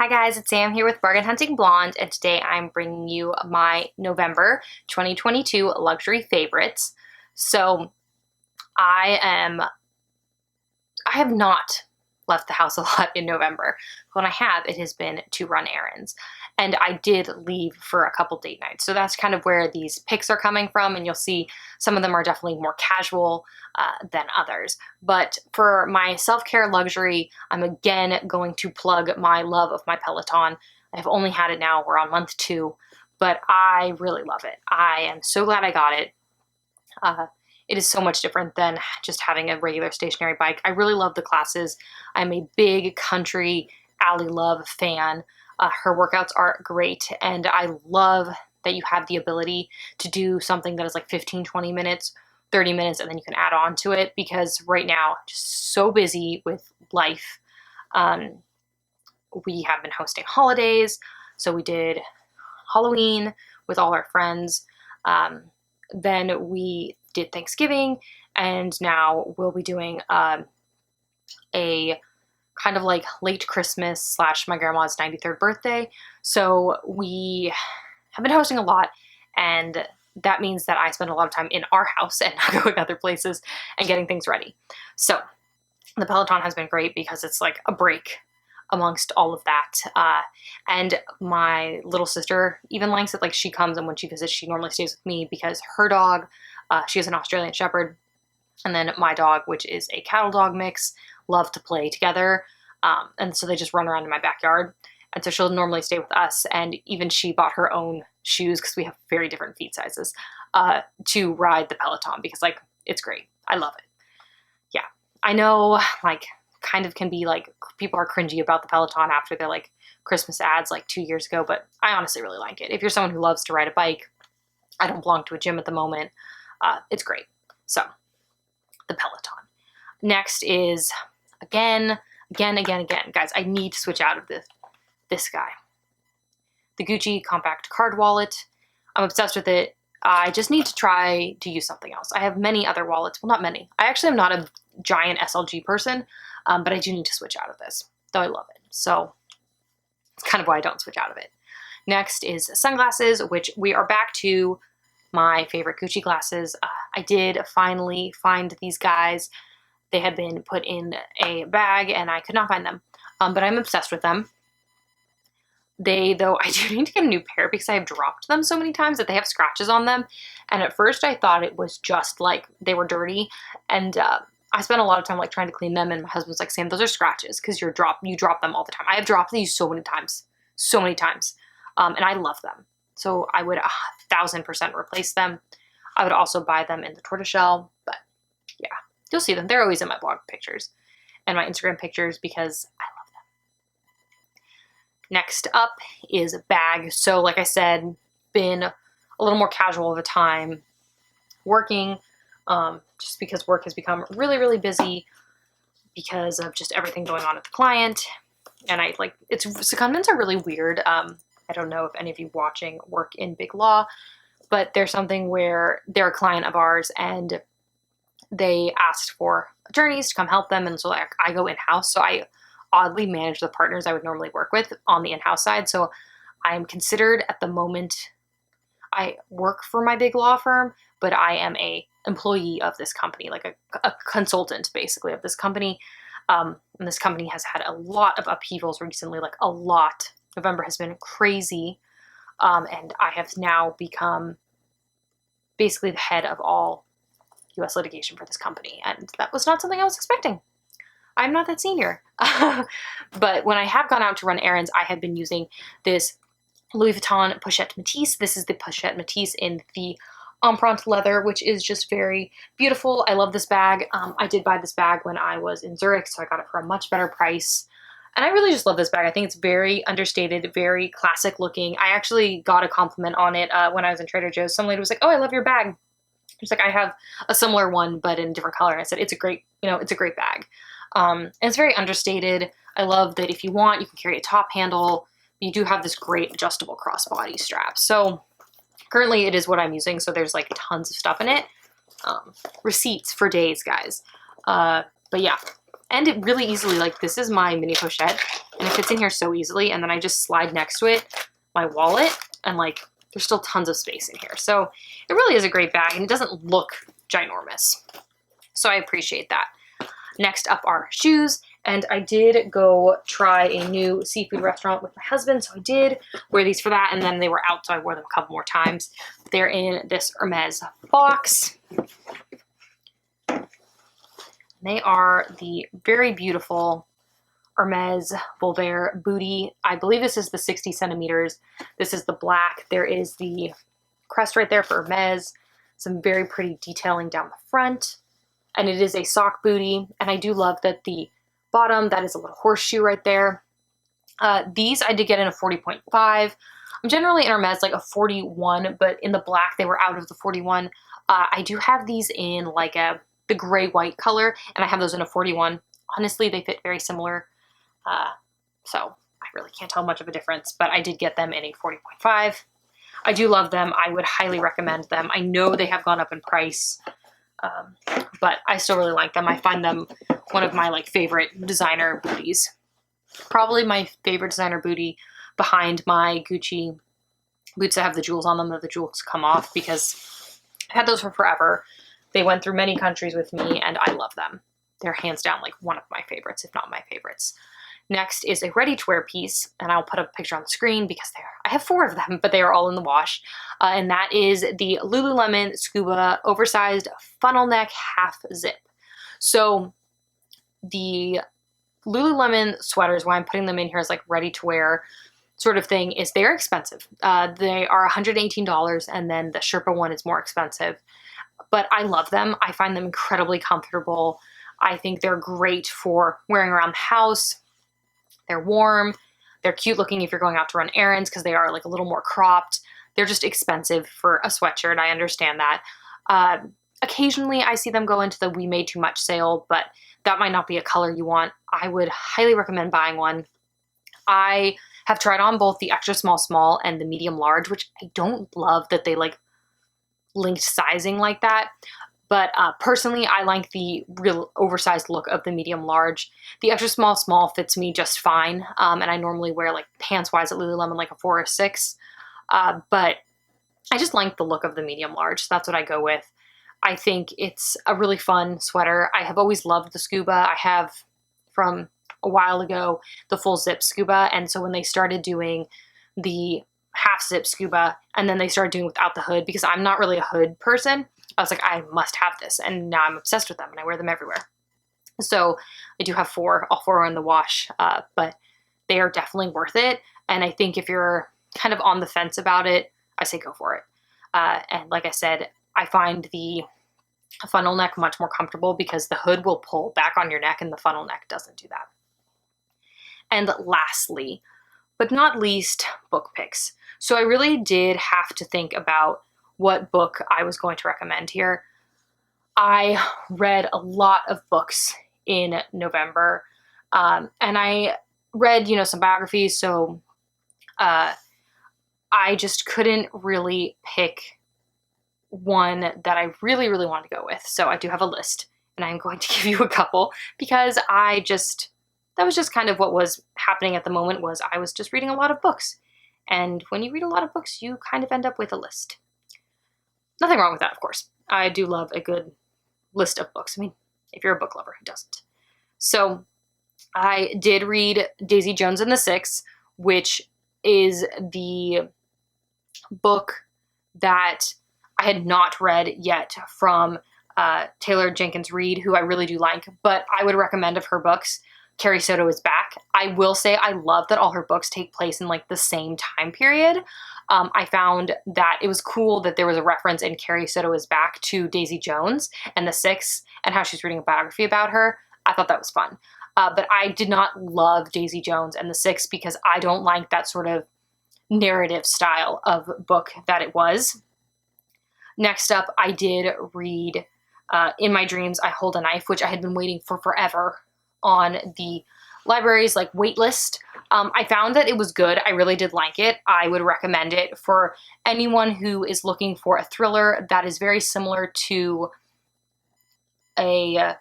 Hi guys, it's Sam here with Bargain Hunting Blonde, and today I'm bringing you my November 2022 luxury favorites. So I have not left the house a lot in November. When I have, it has been to run errands. And I did leave for a couple date nights. So that's kind of where these pics are coming from, and you'll see some of them are definitely more casual than others. But for my self-care luxury, I'm again going to plug my love of my Peloton. I've only had it now, we're on month 2, but I really love it. I am so glad I got it. It is so much different than just having a regular stationary bike. I really love the classes. I'm a big country Ally Love fan. Her workouts are great, and I love that you have the ability to do something that is like 15, 20 minutes, 30 minutes, and then you can add on to it, because right now, just so busy with life. We have been hosting holidays, so we did Halloween with all our friends. Then we did Thanksgiving, and now we'll be doing a kind of like late Christmas / my grandma's 93rd birthday. So we have been hosting a lot, and that means that I spend a lot of time in our house and not going other places and getting things ready. So the Peloton has been great because it's like a break amongst all of that. And my little sister even likes it. Like, she comes, and when she visits, she normally stays with me because her dog, she has an Australian Shepherd, and then my dog, which is a cattle dog mix, love to play together. And so they just run around in my backyard. And so she'll normally stay with us. And even she bought her own shoes, because we have very different feet sizes, to ride the Peloton, because like, it's great. I love it. Yeah. I know, like, kind of can be like, people are cringy about the Peloton after their like Christmas ads like 2 years ago, but I honestly really like it. If you're someone who loves to ride a bike, I don't belong to a gym at the moment. It's great. So the Peloton. Next is again, guys, I need to switch out of this guy. The Gucci compact card wallet. I'm obsessed with it. I just need to try to use something else. I have many other wallets. Well, not many. I actually am not a giant SLG person, but I do need to switch out of this, though I love it. So it's kind of why I don't switch out of it. Next is sunglasses, which we are back to my favorite Gucci glasses. I did finally find these guys. They had been put in a bag, and I could not find them, but I'm obsessed with them. Though I do need to get a new pair because I have dropped them so many times that they have scratches on them. And at first I thought it was just like they were dirty. And I spent a lot of time like trying to clean them. And my husband's like, Sam, those are scratches because you drop them all the time. I have dropped these so many times. And I love them. So I would 1000% replace them. I would also buy them in the tortoiseshell, but yeah, you'll see them. They're always in my blog pictures and my Instagram pictures because I love them. Next up is a bag. So like I said, been a little more casual of a time working, just because work has become really, really busy because of just everything going on at the client. And secondments are really weird. I don't know if any of you watching work in big law, but there's something where they're a client of ours and they asked for attorneys to come help them. And so like, I go in-house. So I oddly manage the partners I would normally work with on the in-house side. So I am considered at the moment, I work for my big law firm, but I am a employee of this company, like a consultant basically of this company. And this company has had a lot of upheavals recently, like a lot. November has been crazy. And I have now become basically the head of all US litigation for this company. And that was not something I was expecting. I'm not that senior. But when I have gone out to run errands, I have been using this Louis Vuitton Pochette Métis. This is the Pochette Métis in the empreinte leather, which is just very beautiful. I love this bag. I did buy this bag when I was in Zurich, so I got it for a much better price. And I really just love this bag. I think it's very understated, very classic looking. I actually got a compliment on it when I was in Trader Joe's. Some lady was like, oh, I love your bag. She's like, I have a similar one, but in a different color. And I said, it's a great bag. And it's very understated. I love that if you want, you can carry a top handle. You do have this great adjustable crossbody strap. So currently it is what I'm using. So there's like tons of stuff in it. Receipts for days, guys. But yeah. And it really easily, like, this is my mini pochette. and it fits in here so easily, and then I just slide next to it my wallet, and like there's still tons of space in here. So it really is a great bag, and it doesn't look ginormous. So I appreciate that. Next up are shoes, and I did go try a new seafood restaurant with my husband, so I did wear these for that, and then they were out, so I wore them a couple more times. They're in this Hermes box. They are the very beautiful Hermes Volvere booty. I believe this is the 60 centimeters. This is the black. There is the crest right there for Hermes. Some very pretty detailing down the front. And it is a sock booty. And I do love that the bottom, that is a little horseshoe right there. These I did get in a 40.5. I'm generally in Hermes like a 41, but in the black they were out of the 41. I do have these in like the gray-white color, and I have those in a 41. Honestly, they fit very similar. So I really can't tell much of a difference, but I did get them in a 40.5. I do love them. I would highly recommend them. I know they have gone up in price, but I still really like them. I find them one of my like favorite designer booties. Probably my favorite designer booty behind my Gucci boots that have the jewels on them, that the jewels come off, because I had those for forever. They went through many countries with me, and I love them. They're hands down like one of my favorites, if not my favorites. Next is a ready-to-wear piece, and I'll put a picture on the screen because I have 4 of them, but they are all in the wash. And that is the Lululemon Scuba oversized funnel neck half zip. So the Lululemon sweaters, why I'm putting them in here as like ready-to-wear sort of thing, is they're expensive. They are $118, and then the Sherpa one is more expensive. But I love them. I find them incredibly comfortable. I think they're great for wearing around the house. They're warm. They're cute looking if you're going out to run errands because they are like a little more cropped. They're just expensive for a sweatshirt. I understand that. Occasionally I see them go into the We Made Too Much sale, but that might not be a color you want. I would highly recommend buying one. I have tried on both the extra small and the medium large, which I don't love that they like linked sizing like that. But personally, I like the real oversized look of the medium large. The extra small fits me just fine. And I normally wear like pants wise at Lululemon like a 4 or 6. But I just like the look of the medium large. So that's what I go with. I think it's a really fun sweater. I have always loved the scuba. I have from a while ago the full zip scuba. And so when they started doing the half zip scuba and then they started doing without the hood, because I'm not really a hood person, I was like, I must have this. And now I'm obsessed with them and I wear them everywhere. So I do have 4, all 4 are in the wash, but they are definitely worth it. And I think if you're kind of on the fence about it, I say go for it. And like I said, I find the funnel neck much more comfortable because the hood will pull back on your neck and the funnel neck doesn't do that. And lastly, but not least, book picks. So I really did have to think about what book I was going to recommend here. I read a lot of books in November, and I read, some biographies, so I just couldn't really pick one that I really, really wanted to go with. So I do have a list, and I'm going to give you a couple because that was just kind of what was happening at the moment. Was I was just reading a lot of books. And when you read a lot of books, you kind of end up with a list. Nothing wrong with that, of course. I do love a good list of books. I mean, if you're a book lover, who doesn't? So I did read Daisy Jones and the Six, which is the book that I had not read yet from Taylor Jenkins Reid, who I really do like, but I would recommend of her books. Carrie Soto is back. I will say I love that all her books take place in like the same time period. I found that it was cool that there was a reference in Carrie Soto is back to Daisy Jones and the Six and how she's reading a biography about her. I thought that was fun. But I did not love Daisy Jones and the Six because I don't like that sort of narrative style of book that it was. Next up, I did read In My Dreams, I Hold a Knife, which I had been waiting for forever on the library's like wait list. I found that it was good. I really did like it. I would recommend it for anyone who is looking for a thriller that is very similar to a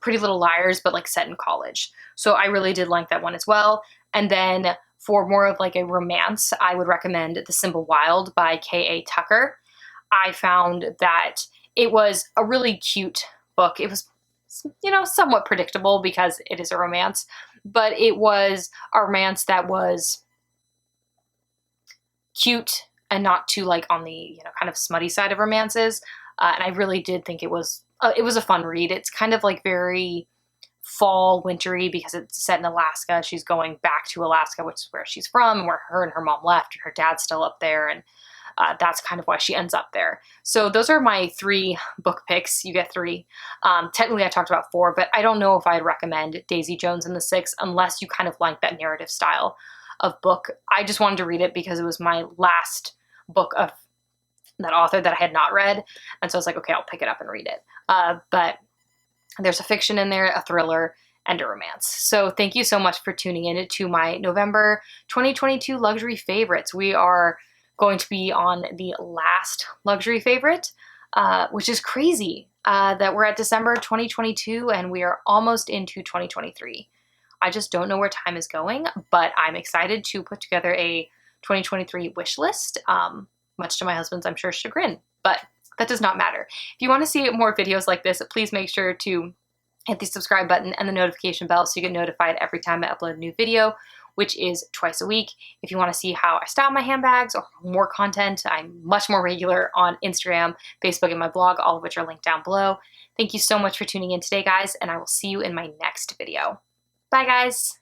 Pretty Little Liars, but like set in college. So I really did like that one as well. And then for more of like a romance, I would recommend The Simple Wild by K.A. Tucker. I found that it was a really cute book. It was, you know, somewhat predictable because it is a romance, but it was a romance that was cute and not too like on the, you know, kind of smutty side of romances. And I really did think it was a fun read. It's kind of like very fall wintry because it's set in Alaska. She's going back to Alaska, which is where she's from, and where her and her mom left, and her dad's still up there, and that's kind of why she ends up there. So those are my 3 book picks. You get 3. Technically I talked about 4, but I don't know if I'd recommend Daisy Jones and the Six unless you kind of like that narrative style of book. I just wanted to read it because it was my last book of that author that I had not read. And so I was like, okay, I'll pick it up and read it. But there's a fiction in there, a thriller, and a romance. So thank you so much for tuning in to my November 2022 luxury favorites. We are going to be on the last luxury favorite, which is crazy that we're at December 2022 and we are almost into 2023. I just don't know where time is going, but I'm excited to put together a 2023 wish list, much to my husband's, I'm sure, chagrin, but that does not matter. If you want to see more videos like this, please make sure to hit the subscribe button and the notification bell so you get notified every time I upload a new video, which is twice a week. If you want to see how I style my handbags or more content, I'm much more regular on Instagram, Facebook, and my blog, all of which are linked down below. Thank you so much for tuning in today, guys, and I will see you in my next video. Bye, guys.